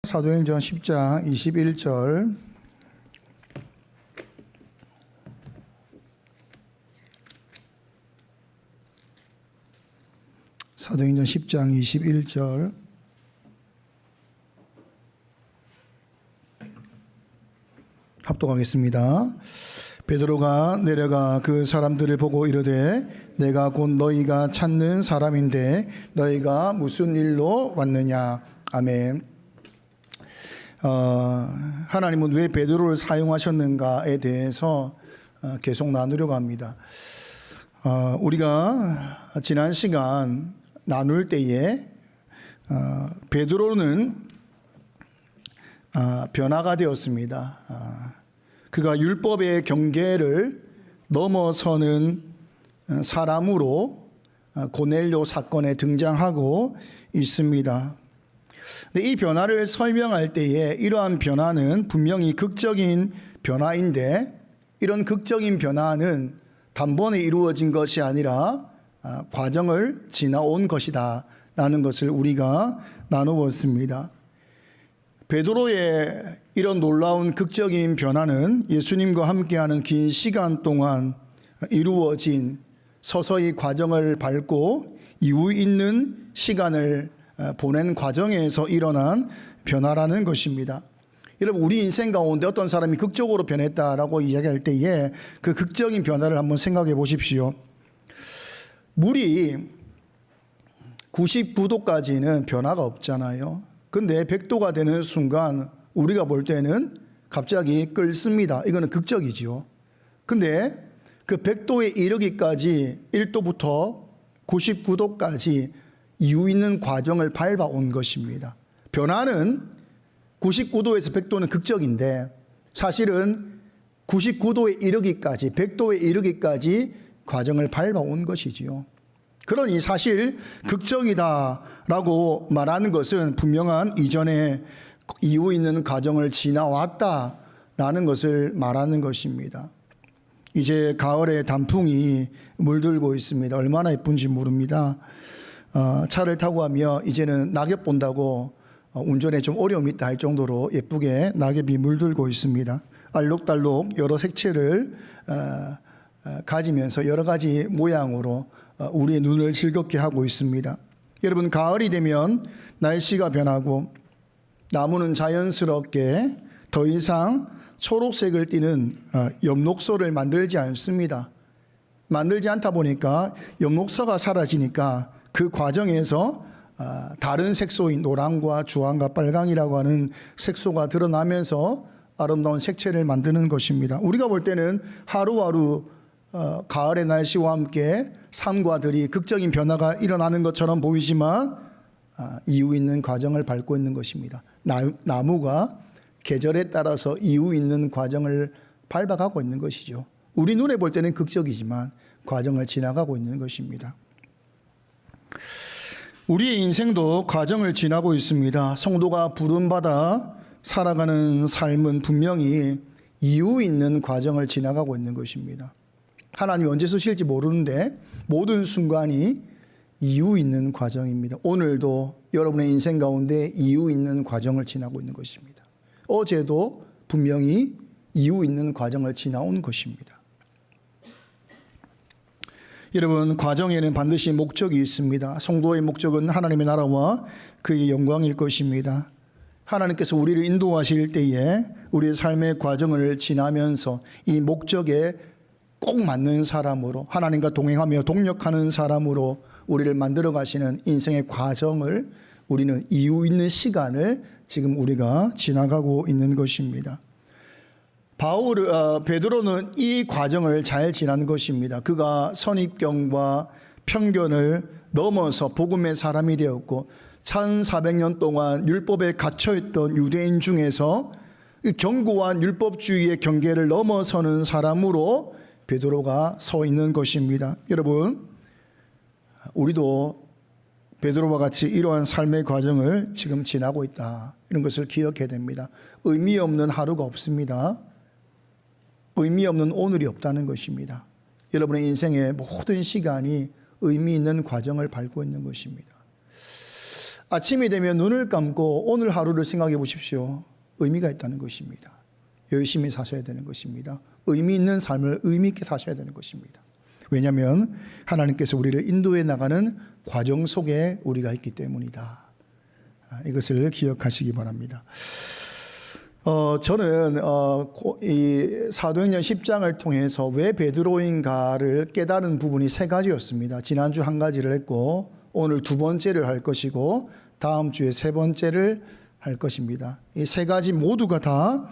사도행전 10장 21절 사도행전 10장 21절 합독하겠습니다. 베드로가 내려가 그 사람들을 보고 이르되 내가 곧 너희가 찾는 사람인데 너희가 무슨 일로 왔느냐. 아멘. 하나님은 왜 베드로를 사용하셨는가에 대해서 계속 나누려고 합니다. 우리가 지난 시간 나눌 때에 베드로는 변화가 되었습니다. 그가 율법의 경계를 넘어서는 사람으로 고넬료 사건에 등장하고 있습니다. 이 변화를 설명할 때에 이러한 변화는 분명히 극적인 변화인데 이런 극적인 변화는 단번에 이루어진 것이 아니라 과정을 지나온 것이다 라는 것을 우리가 나누었습니다. 베드로의 이런 놀라운 극적인 변화는 예수님과 함께하는 긴 시간 동안 이루어진 서서히 과정을 밟고 이유 있는 시간을 보낸 과정에서 일어난 변화라는 것입니다. 여러분, 우리 인생 가운데 어떤 사람이 극적으로 변했다라고 이야기할 때에 그 극적인 변화를 한번 생각해 보십시오. 물이 99도까지는 변화가 없잖아요. 근데 100도가 되는 순간 우리가 볼 때는 갑자기 끓습니다. 이거는 극적이죠. 근데 그 100도에 이르기까지 1도부터 99도까지 이유 있는 과정을 밟아온 것입니다. 변화는 99도에서 100도는 극적인데 사실은 99도에 이르기까지 100도에 이르기까지 과정을 밟아온 것이지요. 그러니 사실 극적이다라고 말하는 것은 분명한 이전에 이유 있는 과정을 지나왔다라는 것을 말하는 것입니다. 이제 가을에 단풍이 물들고 있습니다. 얼마나 예쁜지 모릅니다. 차를 타고 가며 이제는 낙엽 본다고 운전에 좀 어려움이 있다 할 정도로 예쁘게 낙엽이 물들고 있습니다. 알록달록 여러 색채를 가지면서 여러 가지 모양으로 우리의 눈을 즐겁게 하고 있습니다. 여러분, 가을이 되면 날씨가 변하고 나무는 자연스럽게 더 이상 초록색을 띠는 엽록소를 만들지 않습니다. 만들지 않다 보니까 엽록소가 사라지니까 그 과정에서 다른 색소인 노랑과 주황과 빨강이라고 하는 색소가 드러나면서 아름다운 색채를 만드는 것입니다. 우리가 볼 때는 하루하루 가을의 날씨와 함께 산과 들이 극적인 변화가 일어나는 것처럼 보이지만 이유 있는 과정을 밟고 있는 것입니다. 나무가 계절에 따라서 이유 있는 과정을 밟아가고 있는 것이죠. 우리 눈에 볼 때는 극적이지만 과정을 지나가고 있는 것입니다. 우리의 인생도 과정을 지나고 있습니다. 성도가 부름받아 살아가는 삶은 분명히 이유 있는 과정을 지나가고 있는 것입니다. 하나님이 언제 쓰실지 모르는데 모든 순간이 이유 있는 과정입니다. 오늘도 여러분의 인생 가운데 이유 있는 과정을 지나고 있는 것입니다. 어제도 분명히 이유 있는 과정을 지나온 것입니다. 여러분, 과정에는 반드시 목적이 있습니다. 성도의 목적은 하나님의 나라와 그의 영광일 것입니다. 하나님께서 우리를 인도하실 때에 우리의 삶의 과정을 지나면서 이 목적에 꼭 맞는 사람으로, 하나님과 동행하며 동력하는 사람으로 우리를 만들어 가시는 인생의 과정을, 우리는 이유 있는 시간을 지금 우리가 지나가고 있는 것입니다. 베드로는 이 과정을 잘 지난 것입니다. 그가 선입견과 편견을 넘어서 복음의 사람이 되었고 1400년 동안 율법에 갇혀있던 유대인 중에서 견고한 율법주의의 경계를 넘어서는 사람으로 베드로가 서 있는 것입니다. 여러분, 우리도 베드로와 같이 이러한 삶의 과정을 지금 지나고 있다, 이런 것을 기억해야 됩니다. 의미 없는 하루가 없습니다. 의미 없는 오늘이 없다는 것입니다. 여러분의 인생의 모든 시간이 의미 있는 과정을 밟고 있는 것입니다. 아침이 되면 눈을 감고 오늘 하루를 생각해 보십시오. 의미가 있다는 것입니다. 열심히 사셔야 되는 것입니다. 의미 있는 삶을 의미 있게 사셔야 되는 것입니다. 왜냐하면 하나님께서 우리를 인도해 나가는 과정 속에 우리가 있기 때문이다. 이것을 기억하시기 바랍니다. 저는 이 사도행전 10장을 통해서 왜 베드로인가를 깨달은 부분이 세 가지였습니다. 지난주 한 가지를 했고 오늘 두 번째를 할 것이고 다음 주에 세 번째를 할 것입니다. 이 세 가지 모두가 다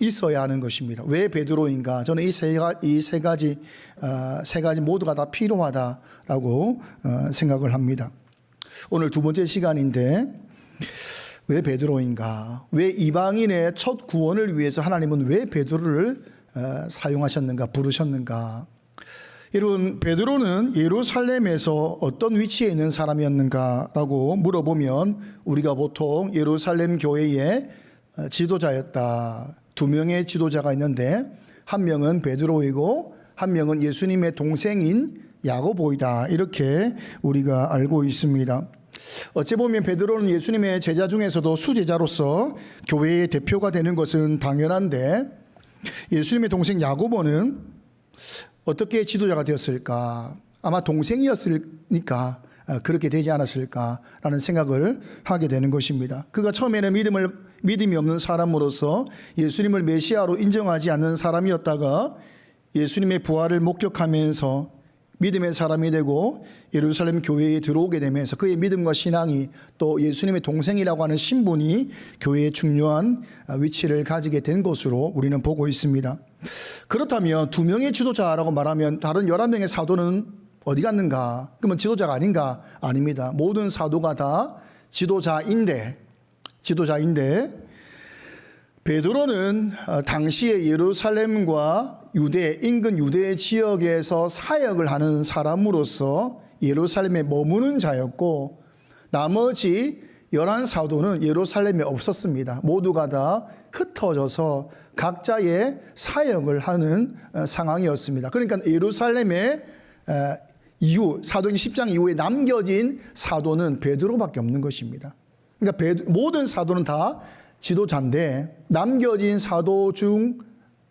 있어야 하는 것입니다. 왜 베드로인가? 저는 이 세 가지 모두가 다 필요하다라고 생각을 합니다. 오늘 두 번째 시간인데 왜 베드로인가? 왜 이방인의 첫 구원을 위해서 하나님은 왜 베드로를 사용하셨는가, 부르셨는가? 여러분, 베드로는 예루살렘에서 어떤 위치에 있는 사람이었는가라고 물어보면 우리가 보통 예루살렘 교회의 지도자였다. 두 명의 지도자가 있는데 한 명은 베드로이고 한 명은 예수님의 동생인 야고보이다. 이렇게 우리가 알고 있습니다. 어찌 보면 베드로는 예수님의 제자 중에서도 수제자로서 교회의 대표가 되는 것은 당연한데 예수님의 동생 야고보는 어떻게 지도자가 되었을까? 아마 동생이었으니까 그렇게 되지 않았을까라는 생각을 하게 되는 것입니다. 그가 처음에는 믿음이 없는 사람으로서 예수님을 메시아로 인정하지 않는 사람이었다가 예수님의 부활을 목격하면서 믿음의 사람이 되고 예루살렘 교회에 들어오게 되면서 그의 믿음과 신앙이 또 예수님의 동생이라고 하는 신분이 교회에 중요한 위치를 가지게 된 것으로 우리는 보고 있습니다. 그렇다면 두 명의 지도자라고 말하면 다른 11명의 사도는 어디 갔는가? 그러면 지도자가 아닌가? 아닙니다. 모든 사도가 다 지도자인데 베드로는 당시에 예루살렘과 인근 유대 지역에서 사역을 하는 사람으로서 예루살렘에 머무는 자였고 나머지 11사도는 예루살렘에 없었습니다. 모두가 다 흩어져서 각자의 사역을 하는 상황이었습니다. 그러니까 예루살렘에 사도행전 10장 이후에 남겨진 사도는 베드로밖에 없는 것입니다. 그러니까 모든 사도는 다 지도자인데 남겨진 사도 중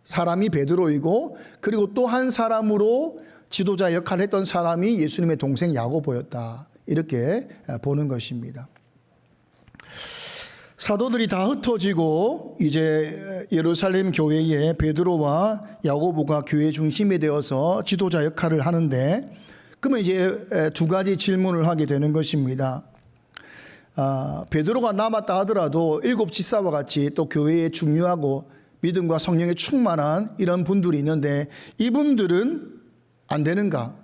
사람이 베드로이고 그리고 또 한 사람으로 지도자 역할을 했던 사람이 예수님의 동생 야고보였다. 이렇게 보는 것입니다. 사도들이 다 흩어지고 이제 예루살렘 교회에 베드로와 야고보가 교회 중심이 되어서 지도자 역할을 하는데 그러면 이제 두 가지 질문을 하게 되는 것입니다. 베드로가 남았다 하더라도 7 집사와 같이 또 교회에 중요하고 믿음과 성령에 충만한 이런 분들이 있는데 이분들은 안 되는가?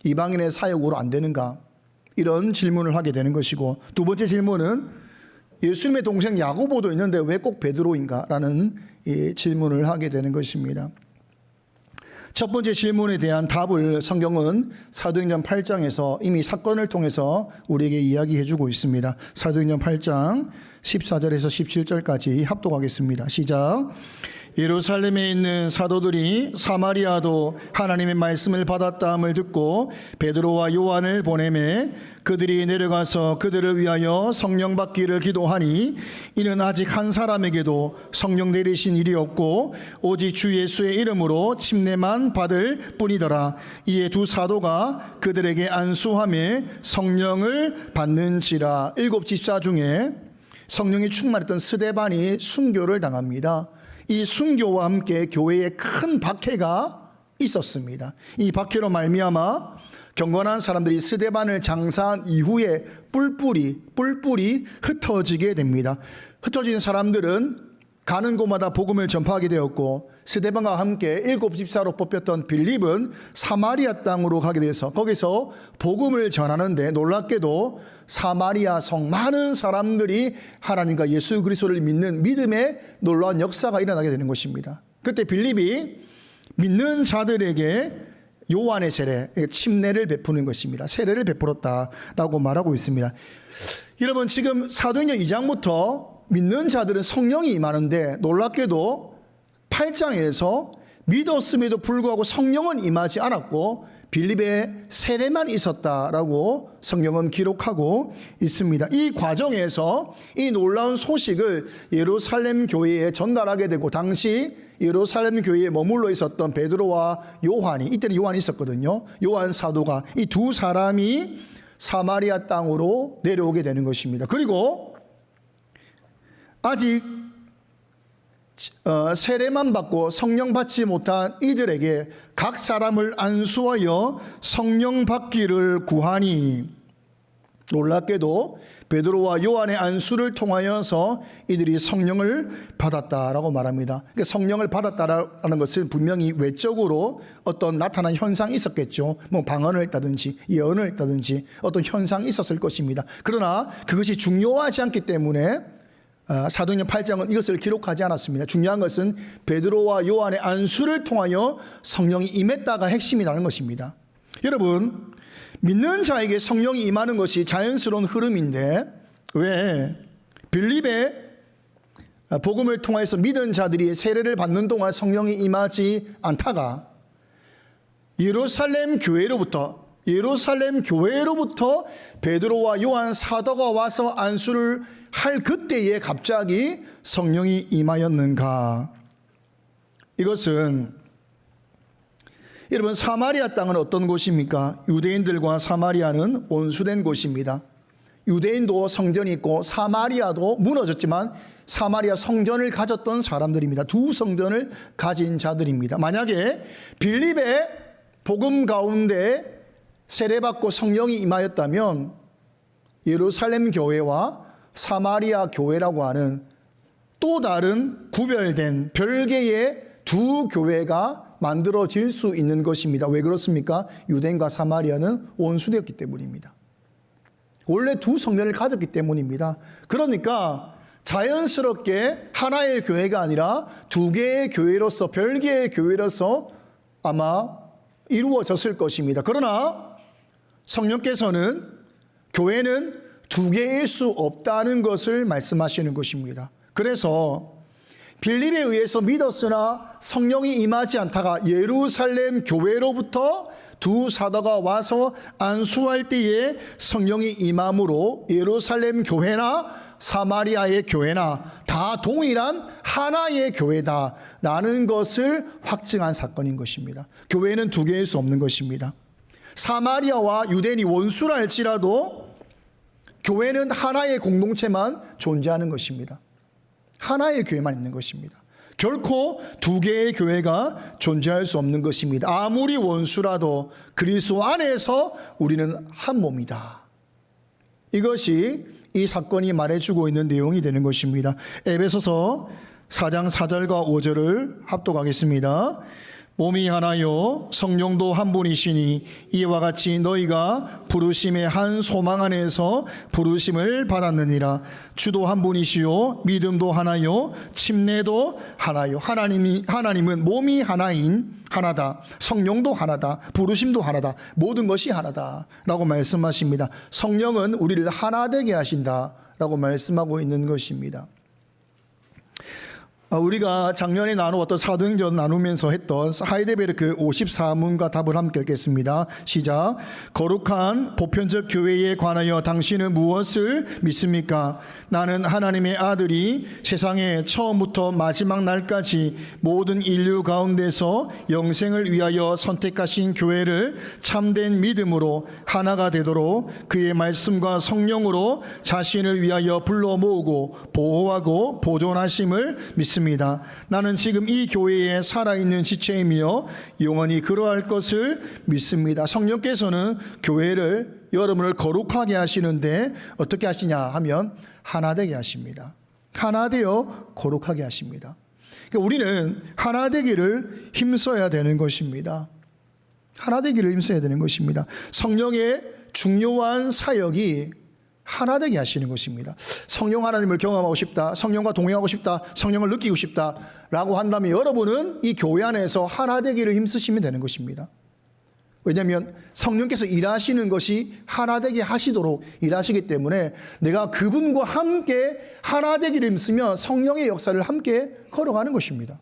이방인의 사역으로 안 되는가? 이런 질문을 하게 되는 것이고 두 번째 질문은 예수님의 동생 야고보도 있는데 왜 꼭 베드로인가? 라는 이 질문을 하게 되는 것입니다. 첫 번째 질문에 대한 답을 성경은 사도행전 8장에서 이미 사건을 통해서 우리에게 이야기해 주고 있습니다. 사도행전 8장 14절에서 17절까지 합독하겠습니다. 시작. 예루살렘에 있는 사도들이 사마리아도 하나님의 말씀을 받았다함을 듣고 베드로와 요한을 보내매 그들이 내려가서 그들을 위하여 성령 받기를 기도하니 이는 아직 한 사람에게도 성령 내리신 일이 없고 오직 주 예수의 이름으로 침례만 받을 뿐이더라. 이에 두 사도가 그들에게 안수하며 성령을 받는지라. 7 집사 중에 성령이 충만했던 스데반이 순교를 당합니다. 이 순교와 함께 교회에 큰 박해가 있었습니다. 이 박해로 말미암아 경건한 사람들이 스데반을 장사한 이후에 뿔뿔이 흩어지게 됩니다. 흩어진 사람들은 가는 곳마다 복음을 전파하게 되었고 스데반과 함께 7 집사로 뽑혔던 빌립은 사마리아 땅으로 가게 돼서 거기서 복음을 전하는데 놀랍게도 사마리아 성 많은 사람들이 하나님과 예수 그리스도를 믿는 믿음의 놀라운 역사가 일어나게 되는 것입니다. 그때 빌립이 믿는 자들에게 요한의 세례, 침례를 베푸는 것입니다. 세례를 베풀었다라고 말하고 있습니다. 여러분 지금 사도행전 2장부터 믿는 자들은 성령이 임하는데 놀랍게도 8장에서 믿었음에도 불구하고 성령은 임하지 않았고 빌립에 세례만 있었다라고 성경은 기록하고 있습니다. 이 과정에서 이 놀라운 소식을 예루살렘 교회에 전달하게 되고, 당시 예루살렘 교회에 머물러 있었던 베드로와 요한이, 이때는 요한이 있었거든요. 요한 사도가, 이 두 사람이 사마리아 땅으로 내려오게 되는 것입니다. 그리고 아직 세례만 받고 성령 받지 못한 이들에게 각 사람을 안수하여 성령 받기를 구하니, 놀랍게도 베드로와 요한의 안수를 통하여서 이들이 성령을 받았다라고 말합니다. 그러니까 성령을 받았다라는 것은 분명히 외적으로 어떤 나타난 현상이 있었겠죠. 뭐 방언을 했다든지 예언을 했다든지 어떤 현상이 있었을 것입니다. 그러나 그것이 중요하지 않기 때문에 사도행전 8장은 이것을 기록하지 않았습니다. 중요한 것은 베드로와 요한의 안수를 통하여 성령이 임했다가 핵심이라는 것입니다. 여러분, 믿는 자에게 성령이 임하는 것이 자연스러운 흐름인데, 왜 빌립의 복음을 통해서 믿은 자들이 세례를 받는 동안 성령이 임하지 않다가 예루살렘 교회로부터 베드로와 요한 사도가 와서 안수를 할 그때에 갑자기 성령이 임하였는가? 이것은, 여러분, 사마리아 땅은 어떤 곳입니까? 유대인들과 사마리아는 원수된 곳입니다. 유대인도 성전이 있고 사마리아도 무너졌지만 사마리아 성전을 가졌던 사람들입니다. 두 성전을 가진 자들입니다. 만약에 빌립의 복음 가운데 세례받고 성령이 임하였다면 예루살렘 교회와 사마리아 교회라고 하는 또 다른 구별된 별개의 두 교회가 만들어질 수 있는 것입니다. 왜 그렇습니까? 유대인과 사마리아는 원수되었기 때문입니다. 원래 두 성전을 가졌기 때문입니다. 그러니까 자연스럽게 하나의 교회가 아니라 두 개의 교회로서, 별개의 교회로서 아마 이루어졌을 것입니다. 그러나 성령께서는 교회는 두 개일 수 없다는 것을 말씀하시는 것입니다. 그래서 빌립에 의해서 믿었으나 성령이 임하지 않다가 예루살렘 교회로부터 두 사도가 와서 안수할 때에 성령이 임함으로 예루살렘 교회나 사마리아의 교회나 다 동일한 하나의 교회다라는 것을 확증한 사건인 것입니다. 교회는 두 개일 수 없는 것입니다. 사마리아와 유대인이 원수라 할지라도 교회는 하나의 공동체만 존재하는 것입니다. 하나의 교회만 있는 것입니다. 결코 두 개의 교회가 존재할 수 없는 것입니다. 아무리 원수라도 그리스도 안에서 우리는 한 몸이다. 이것이 이 사건이 말해주고 있는 내용이 되는 것입니다. 에베소서 4장 4절과 5절을 합독하겠습니다. 몸이 하나요 성령도 한 분이시니 이와 같이 너희가 부르심의 한 소망 안에서 부르심을 받았느니라. 주도 한 분이시요 믿음도 하나요 침례도 하나요. 하나님은 몸이 하나다. 성령도 하나다. 부르심도 하나다. 모든 것이 하나다 라고 말씀하십니다. 성령은 우리를 하나 되게 하신다 라고 말씀하고 있는 것입니다. 우리가 작년에 나누었던 사도행전 나누면서 했던 하이데베르크 54문과 답을 함께 읽겠습니다. 시작. 거룩한 보편적 교회에 관하여 당신은 무엇을 믿습니까? 나는 하나님의 아들이 세상에 처음부터 마지막 날까지 모든 인류 가운데서 영생을 위하여 선택하신 교회를 참된 믿음으로 하나가 되도록 그의 말씀과 성령으로 자신을 위하여 불러 모으고 보호하고 보존하심을 믿습니다. 나는 지금 이 교회에 살아있는 지체이며 영원히 그러할 것을 믿습니다. 성령께서는 교회를, 여러분을 거룩하게 하시는데 어떻게 하시냐 하면 하나 되게 하십니다. 하나 되어 거룩하게 하십니다. 그러니까 우리는 하나 되기를 힘써야 되는 것입니다. 하나 되기를 힘써야 되는 것입니다. 성령의 중요한 사역이 하나 되게 하시는 것입니다. 성령 하나님을 경험하고 싶다, 성령과 동행하고 싶다, 성령을 느끼고 싶다 라고 한다면 여러분은 이 교회 안에서 하나 되기를 힘쓰시면 되는 것입니다. 왜냐하면 성령께서 일하시는 것이 하나 되게 하시도록 일하시기 때문에 내가 그분과 함께 하나 되기를 힘쓰면 성령의 역사를 함께 걸어가는 것입니다.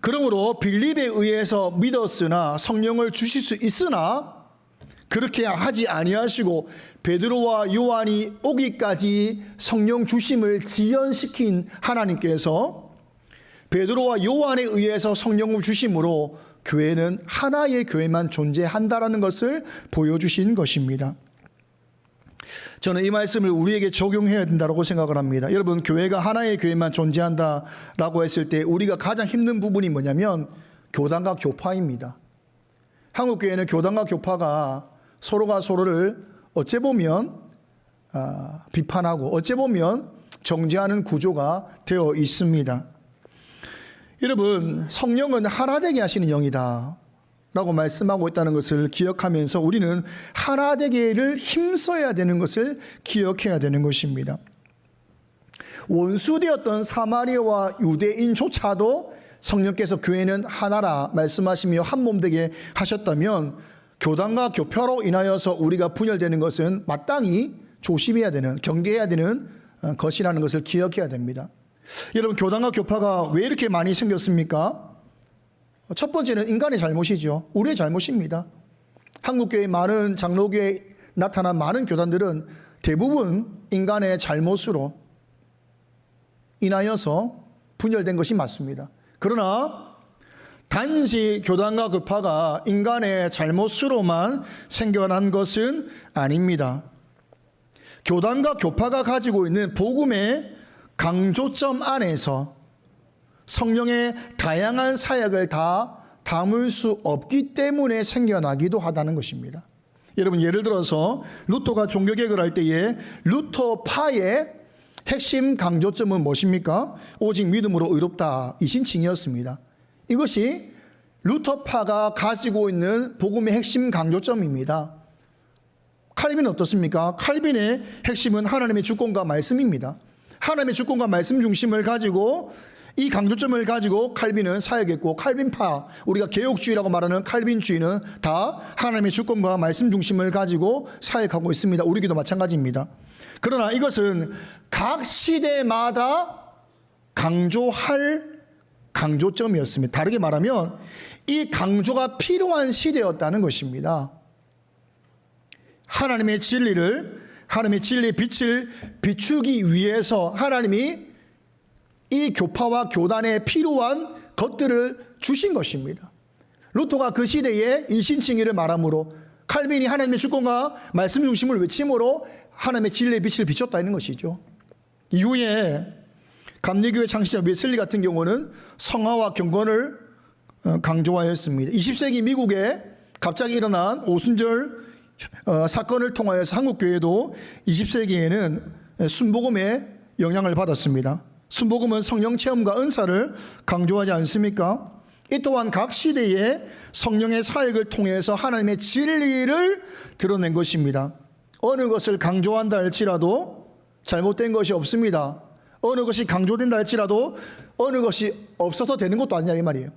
그러므로 빌립에 의해서 믿었으나 성령을 주실 수 있으나 그렇게 하지 아니하시고 베드로와 요한이 오기까지 성령 주심을 지연시킨 하나님께서 베드로와 요한에 의해서 성령을 주심으로 교회는 하나의 교회만 존재한다라는 것을 보여주신 것입니다. 저는 이 말씀을 우리에게 적용해야 된다고 생각을 합니다. 여러분, 교회가 하나의 교회만 존재한다라고 했을 때 우리가 가장 힘든 부분이 뭐냐면 교단과 교파입니다. 한국 교회는 교단과 교파가 서로가 서로를 어째 보면 비판하고 어째 보면 정죄하는 구조가 되어 있습니다. 여러분, 성령은 하나 되게 하시는 영이다 라고 말씀하고 있다는 것을 기억하면서 우리는 하나 되기를 힘써야 되는 것을 기억해야 되는 것입니다. 원수되었던 사마리아와 유대인조차도 성령께서 교회는 하나라 말씀하시며 한 몸 되게 하셨다면 교단과 교파로 인하여서 우리가 분열되는 것은 마땅히 조심해야 되는, 경계해야 되는 것이라는 것을 기억해야 됩니다. 여러분, 교단과 교파가 왜 이렇게 많이 생겼습니까? 첫 번째는 인간의 잘못이죠. 우리의 잘못입니다. 한국교회 많은 장로교회에 나타난 많은 교단들은 대부분 인간의 잘못으로 인하여서 분열된 것이 맞습니다. 그러나 단지 교단과 교파가 인간의 잘못으로만 생겨난 것은 아닙니다. 교단과 교파가 가지고 있는 복음의 강조점 안에서 성령의 다양한 사역을 다 담을 수 없기 때문에 생겨나기도 하다는 것입니다. 여러분, 예를 들어서 루터가 종교개혁을 할 때에 루터파의 핵심 강조점은 무엇입니까? 오직 믿음으로 의롭다 이 신칭이었습니다. 이것이 루터파가 가지고 있는 복음의 핵심 강조점입니다. 칼빈은 어떻습니까? 칼빈의 핵심은 하나님의 주권과 말씀입니다. 하나님의 주권과 말씀 중심을 가지고 이 강조점을 가지고 칼빈은 사역했고, 칼빈파, 우리가 개혁주의라고 말하는 칼빈주의는 다 하나님의 주권과 말씀 중심을 가지고 사역하고 있습니다. 우리 교도 마찬가지입니다. 그러나 이것은 각 시대마다 강조할 강조점이었습니다. 다르게 말하면 이 강조가 필요한 시대였다는 것입니다. 하나님의 진리를, 하나님의 진리의 빛을 비추기 위해서 하나님이 이 교파와 교단에 필요한 것들을 주신 것입니다. 루터가 그 시대에 일신칭의를 말함으로, 칼빈이 하나님의 주권과 말씀 중심을 외침으로 하나님의 진리의 빛을 비췄다는 것이죠. 이후에 감리교회 창시자 웨슬리 같은 경우는 성화와 경건을 강조하였습니다. 20세기 미국에 갑자기 일어난 오순절 사건을 통하여서 한국교회도 20세기에는 순복음의 영향을 받았습니다. 순복음은 성령 체험과 은사를 강조하지 않습니까? 이 또한 각 시대에 성령의 사역을 통해서 하나님의 진리를 드러낸 것입니다. 어느 것을 강조한다 할지라도 잘못된 것이 없습니다. 어느 것이 강조된다 할지라도 어느 것이 없어서 되는 것도 아니냐 이 말이에요.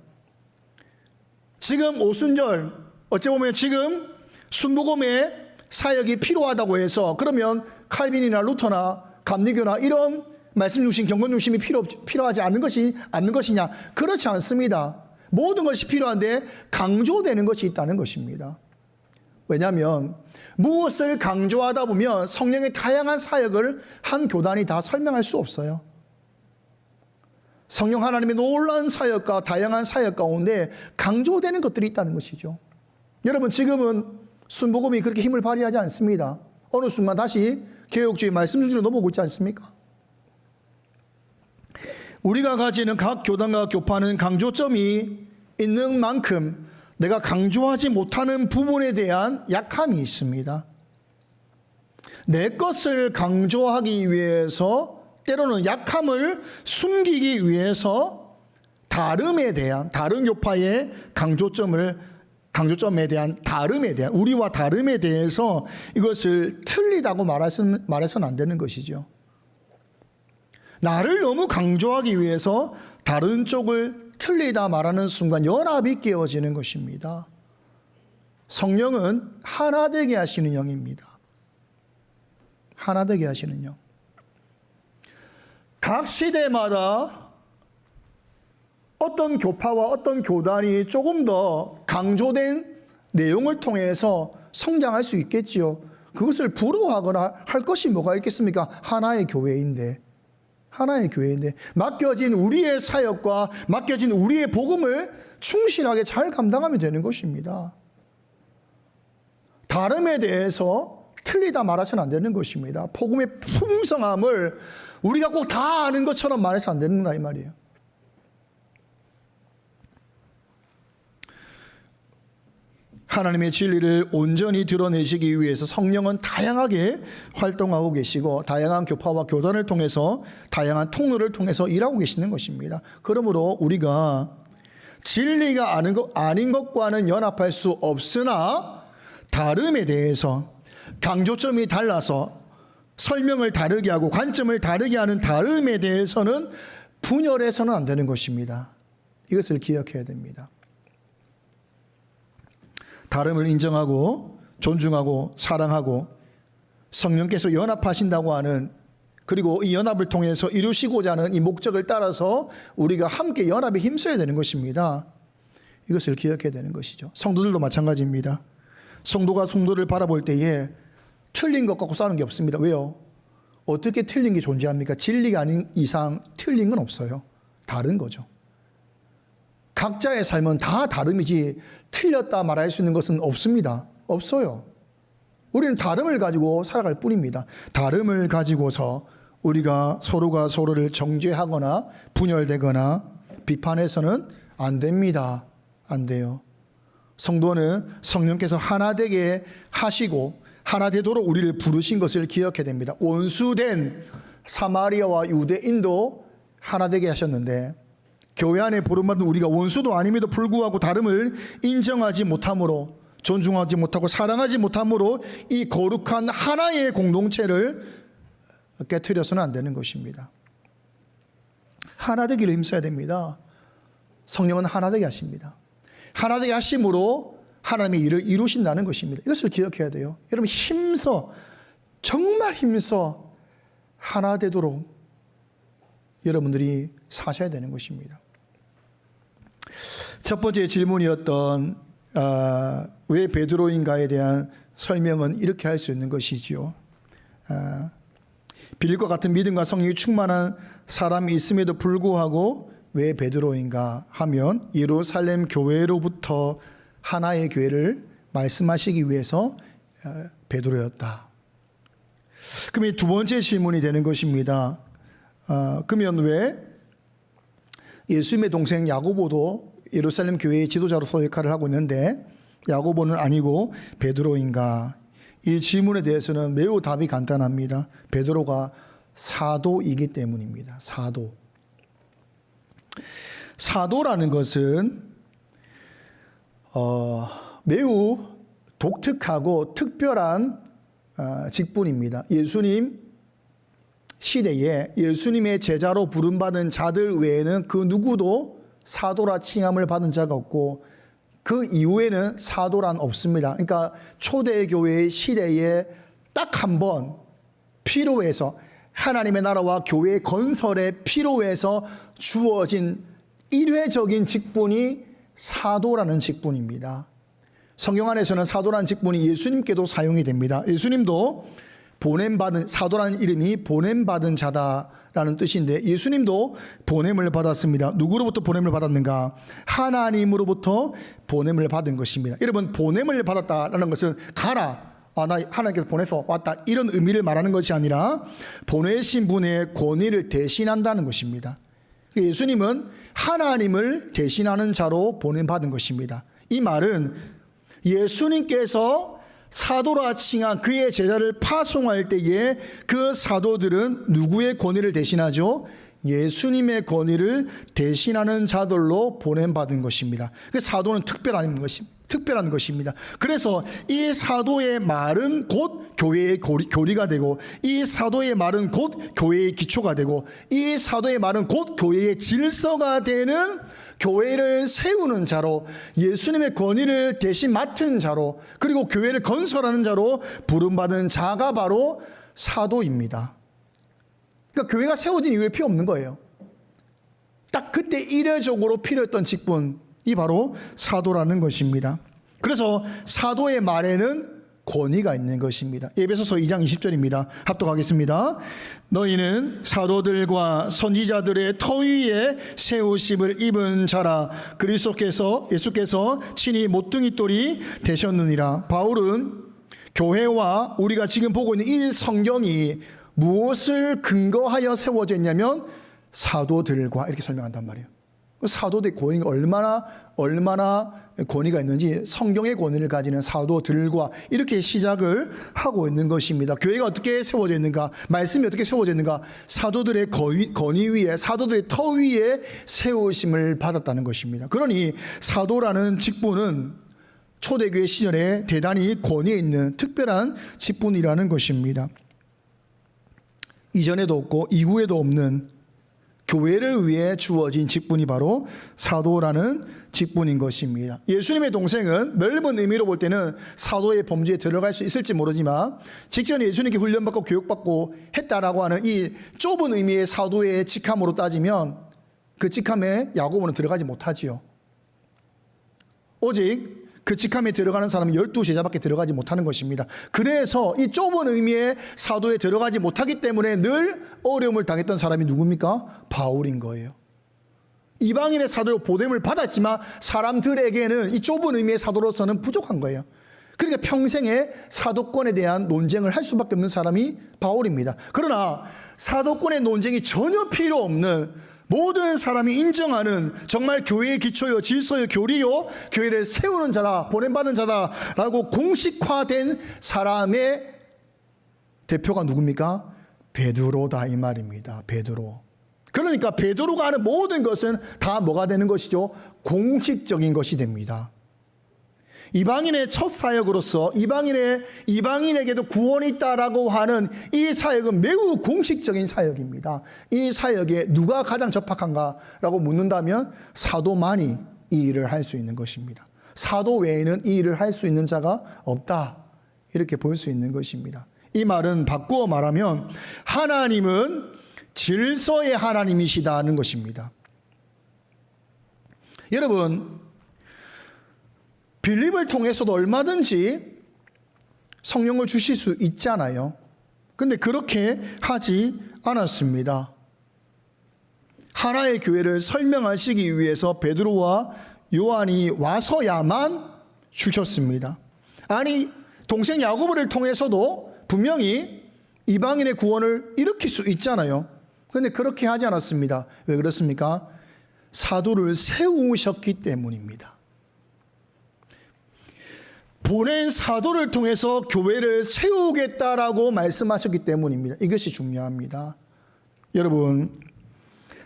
지금 오순절, 어찌 보면 지금 순복음의 사역이 필요하다고 해서 그러면 칼빈이나 루터나 감리교나 이런 말씀 중심, 경건 중심이 필요하지 않는 것이냐? 그렇지 않습니다. 모든 것이 필요한데 강조되는 것이 있다는 것입니다. 왜냐하면 무엇을 강조하다 보면 성령의 다양한 사역을 한 교단이 다 설명할 수 없어요. 성령 하나님의 놀라운 사역과 다양한 사역 가운데 강조되는 것들이 있다는 것이죠. 여러분, 지금은 순복음이 그렇게 힘을 발휘하지 않습니다. 어느 순간 다시 개혁주의 말씀 중심으로 넘어오고 있지 않습니까? 우리가 가지는 각 교단과 교파는 강조점이 있는 만큼 내가 강조하지 못하는 부분에 대한 약함이 있습니다. 내 것을 강조하기 위해서 때로는 약함을 숨기기 위해서 다름에 대한, 다른 교파의 강조점에 대한 다름에 대한, 우리와 다름에 대해서 이것을 틀리다고 말해서는 안 되는 것이죠. 나를 너무 강조하기 위해서 다른 쪽을 틀리다 말하는 순간 연합이 깨어지는 것입니다. 성령은 하나 되게 하시는 영입니다. 하나 되게 하시는 영. 각 시대마다 어떤 교파와 어떤 교단이 조금 더 강조된 내용을 통해서 성장할 수 있겠지요. 그것을 부러워하거나 할 것이 뭐가 있겠습니까? 하나의 교회인데 맡겨진 우리의 사역과 맡겨진 우리의 복음을 충실하게 잘 감당하면 되는 것입니다. 다름에 대해서 틀리다 말해서는 안 되는 것입니다. 복음의 풍성함을 우리가 꼭 다 아는 것처럼 말해서 안 되는가 이 말이에요. 하나님의 진리를 온전히 드러내시기 위해서 성령은 다양하게 활동하고 계시고 다양한 교파와 교단을 통해서 다양한 통로를 통해서 일하고 계시는 것입니다. 그러므로 우리가 진리가 아닌 것과는 연합할 수 없으나 다름에 대해서 강조점이 달라서 설명을 다르게 하고 관점을 다르게 하는 다름에 대해서는 분열해서는 안 되는 것입니다. 이것을 기억해야 됩니다. 다름을 인정하고 존중하고 사랑하고 성령께서 연합하신다고 하는, 그리고 이 연합을 통해서 이루시고자 하는 이 목적을 따라서 우리가 함께 연합에 힘써야 되는 것입니다. 이것을 기억해야 되는 것이죠. 성도들도 마찬가지입니다. 성도가 성도를 바라볼 때에 틀린 것 갖고 싸우는 게 없습니다. 왜요? 어떻게 틀린 게 존재합니까? 진리가 아닌 이상 틀린 건 없어요. 다른 거죠. 각자의 삶은 다 다름이지 틀렸다 말할 수 있는 것은 없습니다. 없어요. 우리는 다름을 가지고 살아갈 뿐입니다. 다름을 가지고서 우리가 서로가 서로를 정죄하거나 분열되거나 비판해서는 안 됩니다. 안 돼요. 성도는 성령께서 하나 되게 하시고 하나 되도록 우리를 부르신 것을 기억해야 됩니다. 원수된 사마리아와 유대인도 하나 되게 하셨는데 교회 안에 부름받은 우리가 원수도 아님에도 불구하고 다름을 인정하지 못함으로, 존중하지 못하고 사랑하지 못함으로 이 거룩한 하나의 공동체를 깨트려서는 안 되는 것입니다. 하나 되기를 힘써야 됩니다. 성령은 하나 되게 하십니다. 하나 되게 하심으로 하나님의 일을 이루신다는 것입니다. 이것을 기억해야 돼요. 여러분 힘써, 정말 힘써 하나 되도록 여러분들이 사셔야 되는 것입니다. 첫 번째 질문이었던 왜 베드로인가에 대한 설명은 이렇게 할 수 있는 것이지요. 빌립과 같은 믿음과 성령이 충만한 사람이 있음에도 불구하고 왜 베드로인가 하면 예루살렘 교회로부터 하나의 교회를 말씀하시기 위해서 베드로였다. 그럼 두 번째 질문이 되는 것입니다. 그러면 왜 예수님의 동생 야고보도 예루살렘 교회의 지도자로서 역할을 하고 있는데 야고보는 아니고 베드로인가? 이 질문에 대해서는 매우 답이 간단합니다. 베드로가 사도이기 때문입니다. 사도라는 것은 매우 독특하고 특별한 직분입니다. 예수님 시대에 예수님의 제자로 부름받은 자들 외에는 그 누구도 사도라 칭함을 받은 자가 없고 그 이후에는 사도란 없습니다. 그러니까 초대교회의 시대에 딱 한 번 필요해서 하나님의 나라와 교회의 건설에 필요해서 주어진 일회적인 직분이 사도라는 직분입니다. 성경 안에서는 사도라는 직분이 예수님께도 사용이 됩니다. 예수님도 보냄받은, 사도라는 이름이 보냄받은 자다라는 뜻인데 예수님도 보냄을 받았습니다. 누구로부터 보냄을 받았는가? 하나님으로부터 보냄을 받은 것입니다. 여러분, 보냄을 받았다라는 것은 가라, 나 하나님께서 보내서 왔다, 이런 의미를 말하는 것이 아니라 보내신 분의 권위를 대신한다는 것입니다. 예수님은 하나님을 대신하는 자로 보냄받은 것입니다. 이 말은 예수님께서 사도라 칭한 그의 제자를 파송할 때에 그 사도들은 누구의 권위를 대신하죠? 예수님의 권위를 대신하는 자들로 보냄받은 것입니다. 그 사도는 특별한 것입니다. 그래서 이 사도의 말은 곧 교회의 교리가 되고, 이 사도의 말은 곧 교회의 기초가 되고, 이 사도의 말은 곧 교회의 질서가 되는 교회를 세우는 자로, 예수님의 권위를 대신 맡은 자로, 그리고 교회를 건설하는 자로 부름받은 자가 바로 사도입니다. 그러니까 교회가 세워진 이유에 필요 없는 거예요. 딱 그때 이례적으로 필요했던 직분이 바로 사도라는 것입니다. 그래서 사도의 말에는 권위가 있는 것입니다. 에베소서 2장 20절입니다. 합독하겠습니다. 너희는 사도들과 선지자들의 터 위에 세우심을 입은 자라. 예수께서 친히 모퉁이돌이 되셨느니라. 바울은 교회와 우리가 지금 보고 있는 이 성경이 무엇을 근거하여 세워져 있냐면 사도들과 이렇게 설명한단 말이에요. 사도들의 권위가 얼마나 권위가 있는지 성경의 권위를 가지는 사도들과 이렇게 시작을 하고 있는 것입니다. 교회가 어떻게 세워져 있는가, 말씀이 어떻게 세워져 있는가, 사도들의 권위 위에, 사도들의 터 위에 세우심을 받았다는 것입니다. 그러니 사도라는 직분은 초대교회 시절에 대단히 권위에 있는 특별한 직분이라는 것입니다. 이전에도 없고 이후에도 없는 교회를 위해 주어진 직분이 바로 사도라는 직분인 것입니다. 예수님의 동생은 넓은 의미로 볼 때는 사도의 범주에 들어갈 수 있을지 모르지만 직전에 예수님께 훈련받고 교육받고 했다라고 하는 이 좁은 의미의 사도의 직함으로 따지면 그 직함에 야고보는 들어가지 못하지요. 오직 그 직함에 들어가는 사람은 12제자밖에 들어가지 못하는 것입니다. 그래서 이 좁은 의미의 사도에 들어가지 못하기 때문에 늘 어려움을 당했던 사람이 누굽니까? 바울인 거예요. 이방인의 사도로 보냄을 받았지만 사람들에게는 이 좁은 의미의 사도로서는 부족한 거예요. 그러니까 평생에 사도권에 대한 논쟁을 할 수밖에 없는 사람이 바울입니다. 그러나 사도권의 논쟁이 전혀 필요 없는, 모든 사람이 인정하는 정말 교회의 기초요, 질서요, 교리요, 교회를 세우는 자다, 보냄받은 자다라고 공식화된 사람의 대표가 누굽니까? 베드로다 이 말입니다. 베드로. 그러니까 베드로가 하는 모든 것은 다 뭐가 되는 것이죠? 공식적인 것이 됩니다. 이방인의 첫 사역으로서 이방인에게도 구원이 있다라고 하는 이 사역은 매우 공식적인 사역입니다. 이 사역에 누가 가장 적합한가라고 묻는다면 사도만이 이 일을 할 수 있는 것입니다. 사도 외에는 이 일을 할 수 있는 자가 없다, 이렇게 볼 수 있는 것입니다. 이 말은 바꾸어 말하면 하나님은 질서의 하나님이시다는 것입니다. 여러분, 빌립을 통해서도 얼마든지 성령을 주실 수 있잖아요. 그런데 그렇게 하지 않았습니다. 하나의 교회를 설명하시기 위해서 베드로와 요한이 와서야만 주셨습니다. 아니, 동생 야고보를 통해서도 분명히 이방인의 구원을 일으킬 수 있잖아요. 그런데 그렇게 하지 않았습니다. 왜 그렇습니까? 사도를 세우셨기 때문입니다. 보낸 사도를 통해서 교회를 세우겠다라고 말씀하셨기 때문입니다. 이것이 중요합니다. 여러분,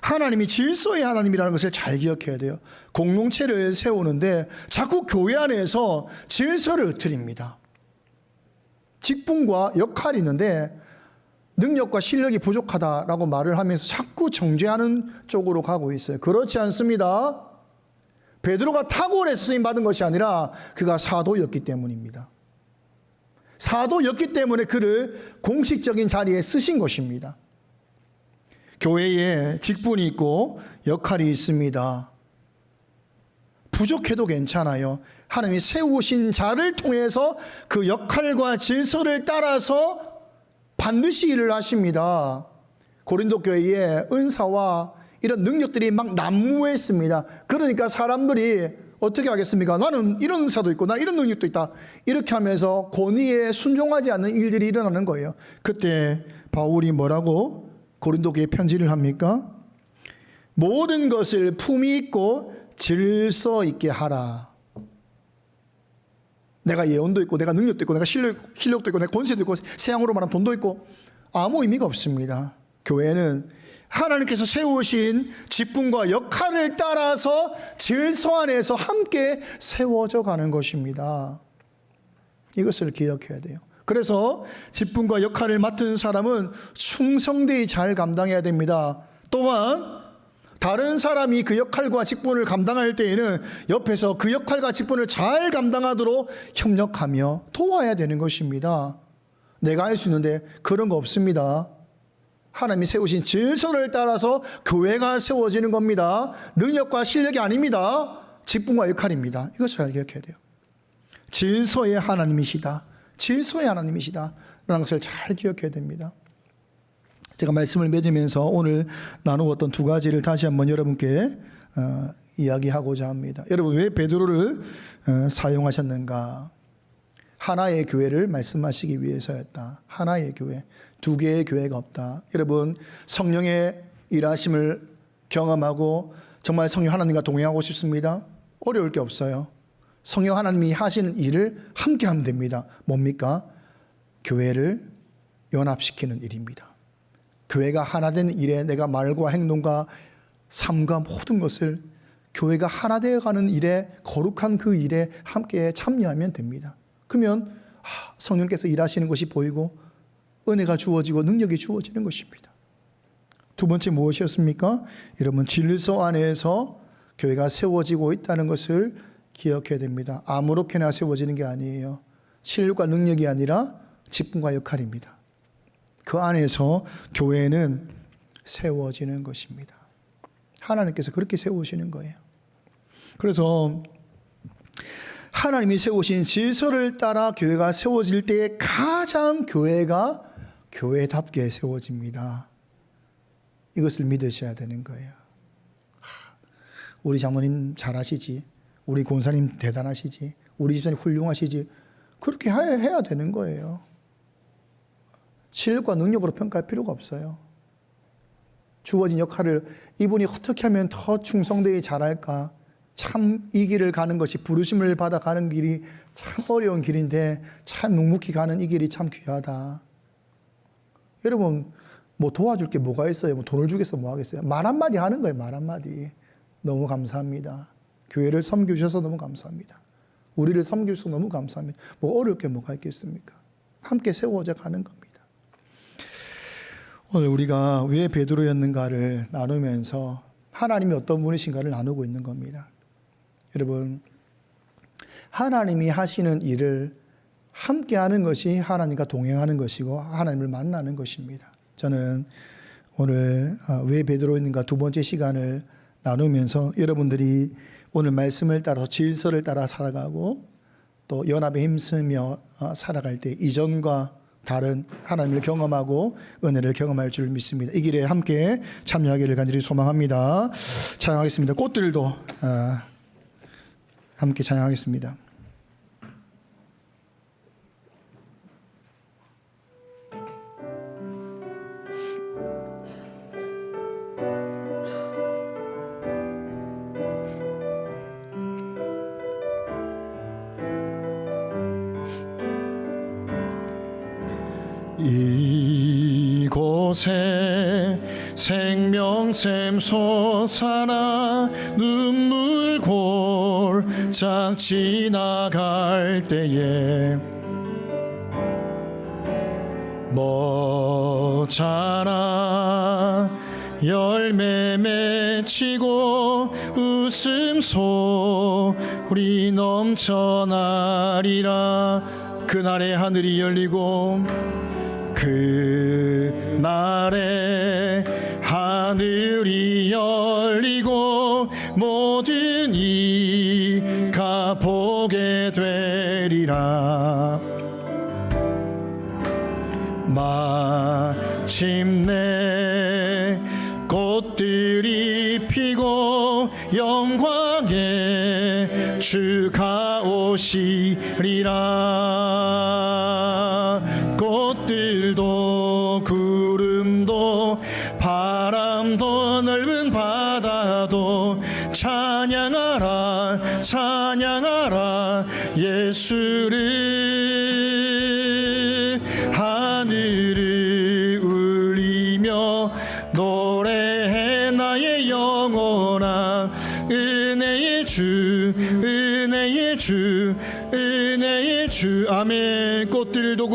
하나님이 질서의 하나님이라는 것을 잘 기억해야 돼요. 공동체를 세우는데 자꾸 교회 안에서 질서를 흐트립니다. 직분과 역할이 있는데 능력과 실력이 부족하다라고 말을 하면서 자꾸 정죄하는 쪽으로 가고 있어요. 그렇지 않습니다. 베드로가 탁월해서 쓰임 받은 것이 아니라 그가 사도였기 때문입니다. 사도였기 때문에 그를 공식적인 자리에 쓰신 것입니다. 교회에 직분이 있고 역할이 있습니다. 부족해도 괜찮아요. 하나님이 세우신 자를 통해서 그 역할과 질서를 따라서 반드시 일을 하십니다. 고린도 교회에 은사와 이런 능력들이 막 난무했습니다. 그러니까 사람들이 어떻게 하겠습니까? 나는 이런 은사도 있고 난 이런 능력도 있다, 이렇게 하면서 권위에 순종하지 않는 일들이 일어나는 거예요. 그때 바울이 뭐라고 고린도 교회에 편지를 합니까? 모든 것을 품위 있고 질서 있게 하라. 내가 예언도 있고 내가 능력도 있고 내가 실력도 있고 내가 권세도 있고 세상으로 말하면 돈도 있고 아무 의미가 없습니다. 교회는 하나님께서 세우신 직분과 역할을 따라서 질서 안에서 함께 세워져 가는 것입니다. 이것을 기억해야 돼요. 그래서 직분과 역할을 맡은 사람은 충성되이 잘 감당해야 됩니다. 또한 다른 사람이 그 역할과 직분을 감당할 때에는 옆에서 그 역할과 직분을 잘 감당하도록 협력하며 도와야 되는 것입니다. 내가 할 수 있는데 그런 거 없습니다. 하나님이 세우신 질서를 따라서 교회가 세워지는 겁니다. 능력과 실력이 아닙니다. 직분과 역할입니다. 이것을 잘 기억해야 돼요. 질서의 하나님이시다. 질서의 하나님이시다. 라는 것을 잘 기억해야 됩니다. 제가 말씀을 맺으면서 오늘 나누었던 두 가지를 다시 한번 여러분께 이야기하고자 합니다. 여러분, 왜 베드로를 사용하셨는가? 하나의 교회를 말씀하시기 위해서였다. 하나의 교회, 두 개의 교회가 없다. 여러분, 성령의 일하심을 경험하고 정말 성령 하나님과 동행하고 싶습니다. 어려울 게 없어요. 성령 하나님이 하시는 일을 함께 하면 됩니다. 뭡니까? 교회를 연합시키는 일입니다. 교회가 하나 되는 일에 내가 말과 행동과 삶과 모든 것을 교회가 하나 되어가는 일에, 거룩한 그 일에 함께 참여하면 됩니다. 그러면 성령께서 일하시는 것이 보이고 은혜가 주어지고 능력이 주어지는 것입니다. 두 번째 무엇이었습니까? 여러분, 질서 안에서 교회가 세워지고 있다는 것을 기억해야 됩니다. 아무렇게나 세워지는 게 아니에요. 실력과 능력이 아니라 직분과 역할입니다. 그 안에서 교회는 세워지는 것입니다. 하나님께서 그렇게 세우시는 거예요. 그래서 하나님이 세우신 질서를 따라 교회가 세워질 때에 가장 교회가 교회답게 세워집니다. 이것을 믿으셔야 되는 거예요. 우리 장로님 잘하시지, 우리 권사님 대단하시지, 우리 집사님 훌륭하시지, 그렇게 해야 되는 거예요. 실력과 능력으로 평가할 필요가 없어요. 주어진 역할을 이분이 어떻게 하면 더 충성되게 잘할까? 참 이 길을 가는 것이, 부르심을 받아 가는 길이 참 어려운 길인데 참 묵묵히 가는 이 길이 참 귀하다. 여러분, 뭐 도와줄 게 뭐가 있어요? 뭐 돈을 주겠어, 뭐 하겠어요? 말 한마디 하는 거예요. 말 한마디. 너무 감사합니다. 교회를 섬겨주셔서 너무 감사합니다. 우리를 섬겨주셔서 너무 감사합니다. 뭐 어려울 게 뭐가 있겠습니까? 함께 세워져 가는 겁니다. 오늘 우리가 왜 베드로였는가를 나누면서 하나님이 어떤 분이신가를 나누고 있는 겁니다. 여러분, 하나님이 하시는 일을 함께 하는 것이 하나님과 동행하는 것이고 하나님을 만나는 것입니다. 저는 오늘 왜 베드로였는가 두 번째 시간을 나누면서 여러분들이 오늘 말씀을 따라서 질서를 따라 살아가고 또 연합에 힘쓰며 살아갈 때 이전과 다른 하나님을 경험하고 은혜를 경험할 줄 믿습니다. 이 길에 함께 참여하기를 간절히 소망합니다. 찬양하겠습니다. 꽃들도 함께 찬양하겠습니다. 이곳에 생명샘 솟아나 눈물 골짝 지나갈 때에 멋잖아 열매 맺히고 웃음소리 넘쳐나리라. 그날에 하늘이 열리고 그날에 하늘이 열리고 모든 이가 보게 되리라. 마침내 꽃들이 피고 영광의 주가 오시리라. 꽃들도 구름도 바람도 넓은 바다도 찬양하라 찬양하라 예수를. 하늘을 울리며 노래해 나의 영혼아. 은혜의 주 은혜의 주 은혜의 주. 아멘. 꽃들도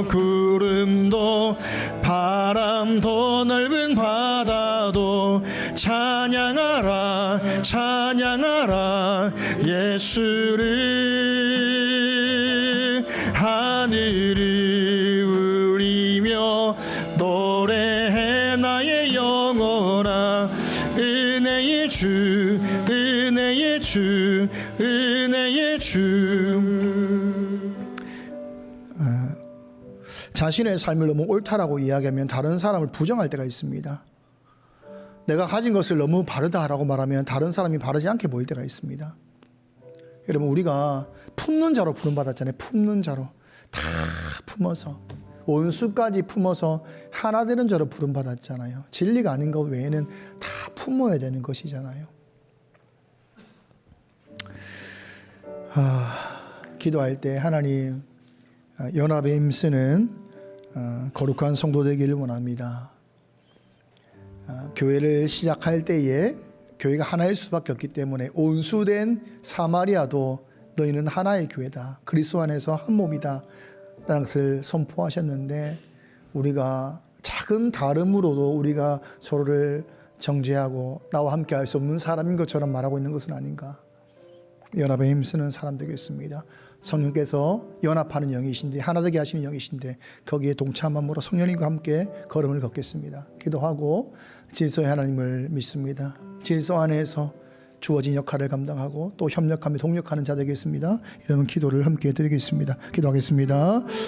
구름도 바람도 넓은 바다도 찬양하라 찬양하라 예수를. 하늘을 울리며 자신의 삶을 너무 옳다라고 이야기하면 다른 사람을 부정할 때가 있습니다. 내가 가진 것을 너무 바르다라고 말하면 다른 사람이 바르지 않게 보일 때가 있습니다. 여러분, 우리가 품는 자로 부름받았잖아요. 품는 자로. 다 품어서, 원수까지 품어서 하나 되는 자로 부름받았잖아요. 진리가 아닌 것 외에는 다 품어야 되는 것이잖아요. 기도할 때 하나님, 연합에 힘쓰는 거룩한 성도 되기를 원합니다. 교회를 시작할 때에 교회가 하나일 수밖에 없기 때문에 온수된 사마리아도 너희는 하나의 교회다, 그리스도 안에서 한 몸이다 라는 것을 선포하셨는데, 우리가 작은 다름으로도 우리가 서로를 정죄하고 나와 함께 할 수 없는 사람인 것처럼 말하고 있는 것은 아닌가. 연합에 힘쓰는 사람 되겠습니다. 성령께서 연합하는 영이신데, 하나 되게 하시는 영이신데, 거기에 동참함으로 성령님과 함께 걸음을 걷겠습니다. 기도하고 질서의 하나님을 믿습니다. 질서 안에서 주어진 역할을 감당하고 또 협력하며 동력하는 자 되겠습니다. 이런 기도를 함께 드리겠습니다. 기도하겠습니다.